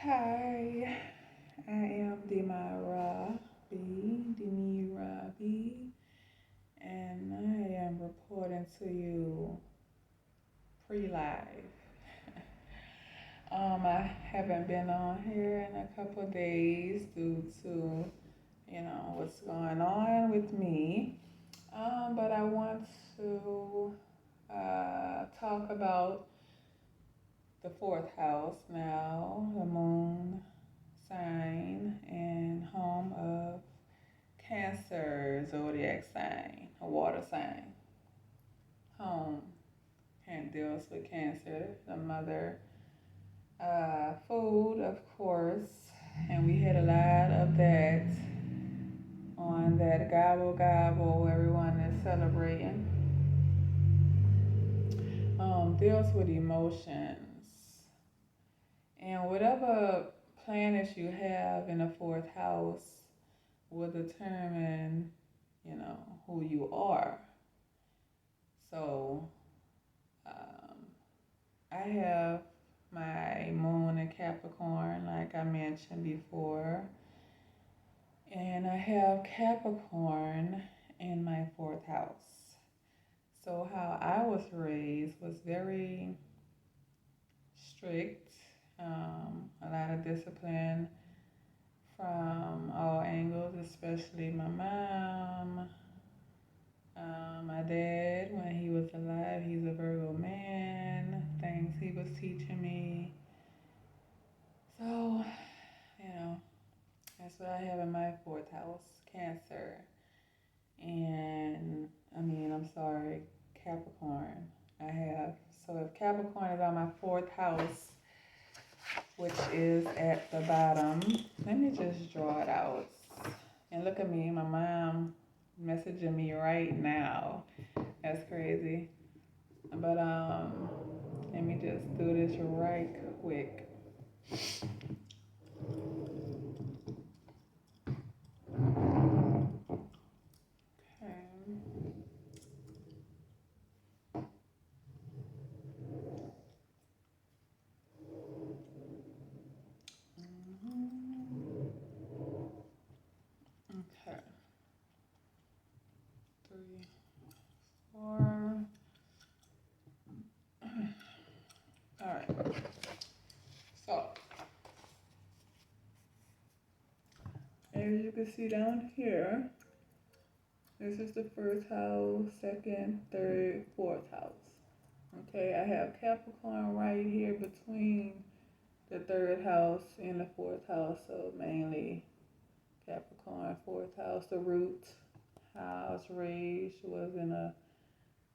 Hi, I am Demirahjazzy, and I am reporting to you pre-live. I haven't been on here in a couple of days due to, what's going on with me. But I want to talk about the fourth house now, the moon sign and home of Cancer zodiac sign, a water sign. Home and deals with Cancer, the mother. Food, of course, and we had a lot of that on that gobble gobble. Everyone is celebrating. Deals with emotions and whatever planets you have in the fourth house will determine, who you are. So um, I have my moon in Capricorn, like I mentioned before, and I have Capricorn in my fourth house. So, how I was raised was very strict, a lot of discipline from all angles, especially my mom. My dad, when he was alive, he's a Virgo man, things he was teaching me. So, you know, that's what I have in my fourth house, Cancer. And I'm sorry, Capricorn. I have, so if Capricorn is on my fourth house, which is at the bottom, let me just draw it out. And look at me, my mom messaging me right now. That's crazy. But let me just do this right quick. Okay. Mhm. Okay. 3, 4. All right. So as you can see down here, this is the first house, second, third, fourth house. Okay, I have Capricorn right here between the third house and the fourth house. So mainly Capricorn, fourth house, the root. How I was raised was in a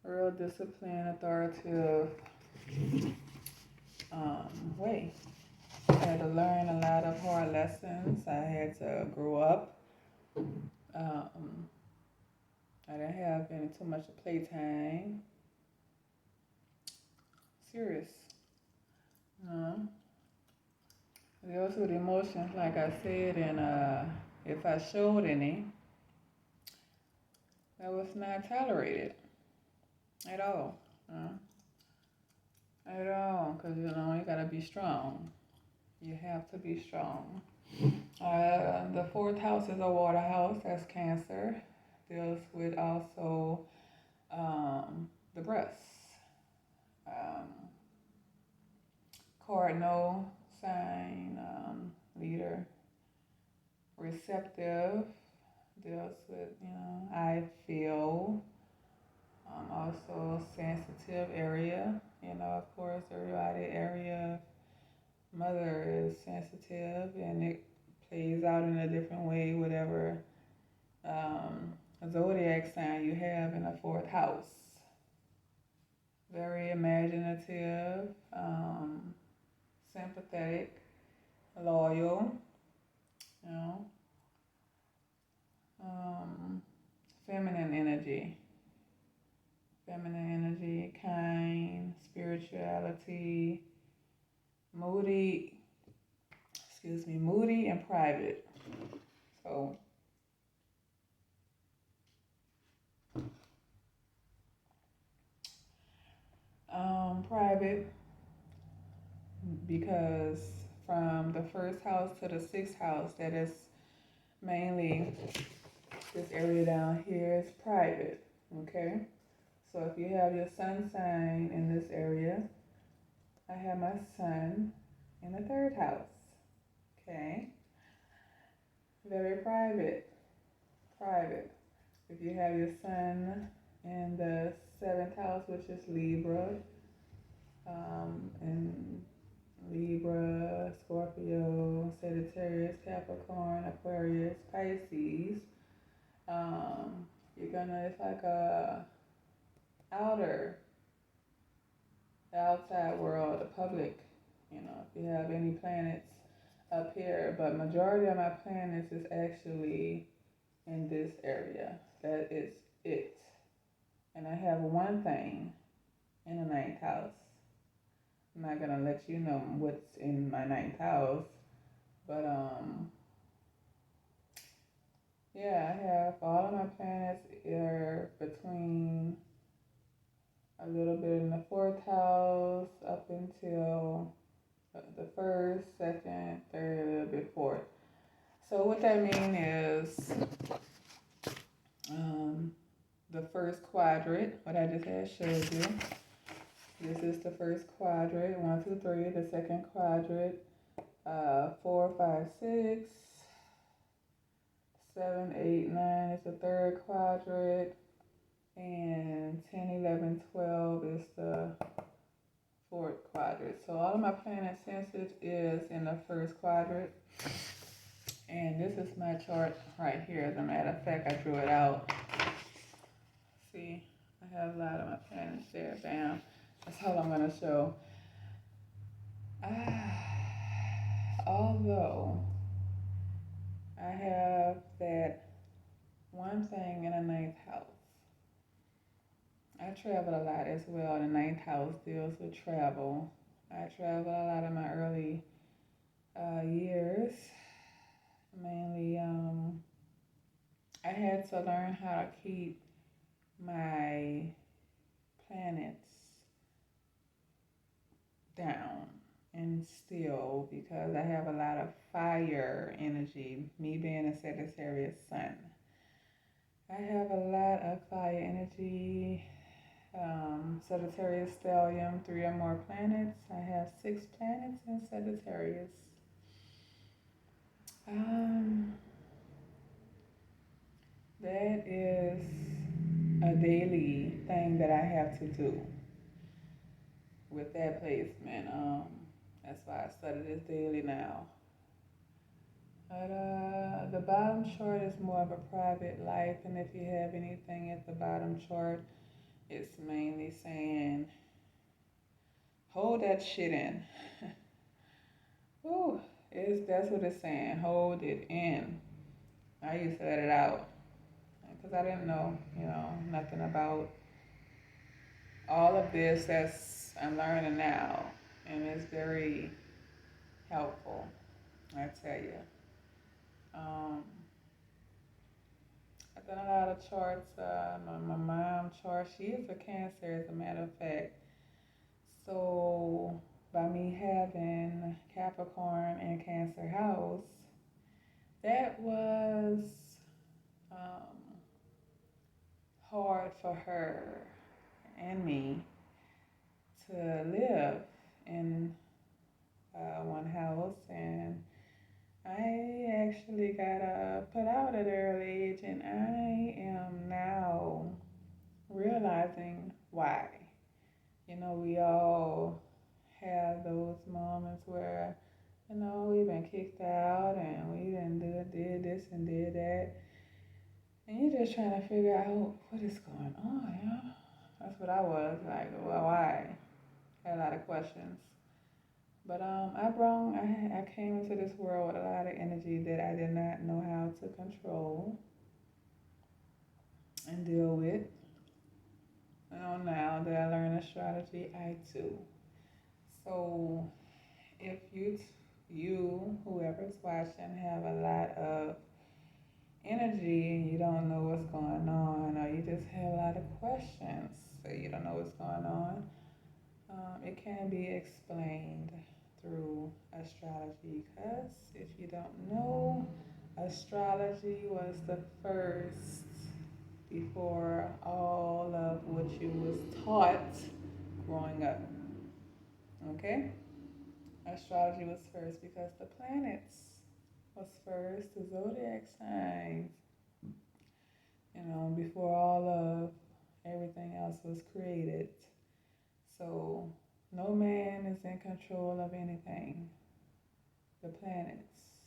real disciplined, authoritative way. I had to learn a lot of hard lessons. I had to grow up. Um, I didn't have any too much playtime. Serious. No. Deals with emotions, like I said, and if I showed any, that was not tolerated at all. At all, because you gotta be strong. You have to be strong. The fourth house is a water house. That's Cancer. Deals with also the breasts. Um, Cardinal sign, leader, receptive. Deals with I feel. Also sensitive area. Of course, everybody area mother is sensitive, and it plays out in a different way, whatever um, zodiac sign you have in the fourth house. Very imaginative, sympathetic, loyal, you know, um, feminine energy. Feminine energy, kind, spirituality, moody, moody and private. So, private because from the first house to the sixth house, that is mainly this area down here is private. Okay? So if you have your sun sign in this area, I have my sun in the third house. Okay? Very private. Private. If you have your sun in the seventh house, which is Libra, and Libra, Scorpio, Sagittarius, Capricorn, Aquarius, Pisces, you're gonna, it's like a outer, the outside world, the public, if you have any planets up here, but majority of my planets is actually in this area. That is it. And I have one thing in the ninth house. I'm not gonna let you know what's in my ninth house, but yeah, I have all of my planets are between a little bit in the fourth house up until the first, second, third, a little bit fourth. So what that means is um, the first quadrant, what I just had showed you. This is the first quadrant, 1, 2, 3. The second quadrant, 4, 5, 6, 7, 8, 9 is the third quadrant, and 10, 11, 12 is the fourth quadrant. So all of my planet census is in the first quadrant. And this is my chart right here. As a matter of fact, I drew it out. See, I have a lot of my planets there. Bam. That's all I'm going to show. Although I have that one thing in the ninth house, I travel a lot as well. The ninth house deals with travel. I travel a lot in my early years. Mainly, I had to learn how to keep my planets down and still because I have a lot of fire energy, me being a Sagittarius sun. I have a lot of fire energy, Sagittarius stellium, 3 or more planets. I have 6 planets in Sagittarius. That is a daily thing that I have to do with that placement. That's why I study this daily now. But the bottom chart is more of a private life, and if you have anything at the bottom chart, it's mainly saying, hold that shit in. Ooh, that's what it's saying. Hold it in. I used to let it out because I didn't know, nothing about all of this that's I'm learning now, and it's very helpful. I tell you. Um, I've done a lot of charts. My mom chart, she is a Cancer, as a matter of fact. So by me having Capricorn and Cancer house, that was um, hard for her and me to live in one house, and I actually got put out at an early age, and I am now realizing why. We all have those moments where, we've been kicked out and we did this and did that. And you're just trying to figure out what is going on, That's what I was like, well, why? I had a lot of questions. But I came into this world with a lot of energy that I did not know how to control and deal with. Now that I learn astrology, I do. So if whoever's watching, have a lot of energy and you don't know what's going on, or you just have a lot of questions, so you don't know what's going on, it can be explained through astrology. Because if you don't know, astrology was the first before all of what you was taught growing up. Okay? Astrology was first because the planets was first, the zodiac signs, before all of everything else was created. So no man is in control of anything. The planets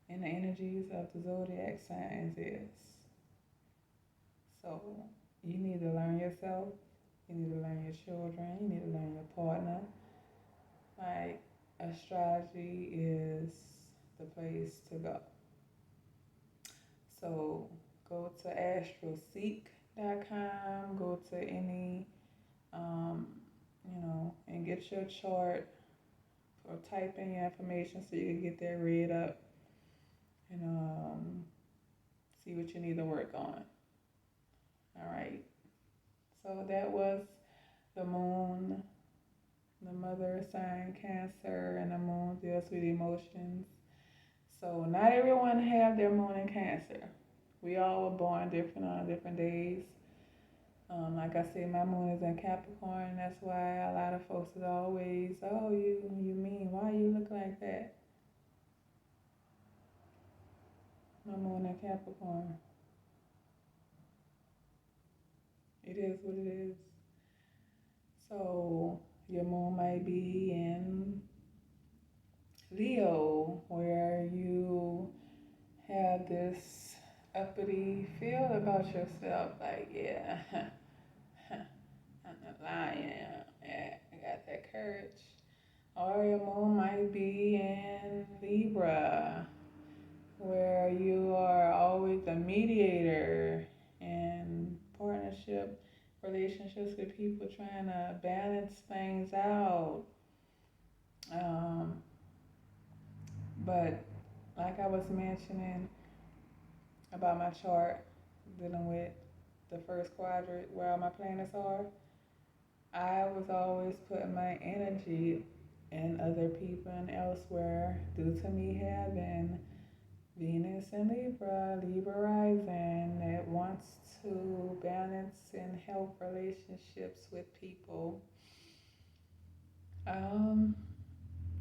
and the energies of the zodiac signs is. So you need to learn yourself, you need to learn your children, you need to learn your partner. Like, astrology is the place to go. So go to astroseek.com, go to any, um, and get your chart or type in your information so you can get that read up and see what you need to work on. All right. So that was the moon, the mother sign Cancer, and the moon deals with emotions. So not everyone have their moon in Cancer. We all were born different on different days. Like I said, my moon is in Capricorn. That's why a lot of folks is always, oh, you mean, why you look like that? My moon in Capricorn. It is what it is. So your moon might be in Leo, where you have this uppity feel about yourself, like, yeah, I'm not lying, yeah, I got that courage. Or your moon might be in Libra, where you are always a mediator in partnership relationships with people trying to balance things out. Um, but like I was mentioning about my chart dealing with the first quadrant where all my planets are, I was always putting my energy in other people and elsewhere due to me having Venus and Libra, Libra rising, that wants to balance and help relationships with people. Um,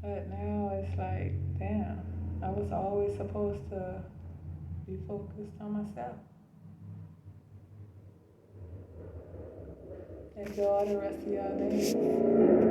but now it's like, damn, I was always supposed to be focused on myself. Enjoy the rest of your day.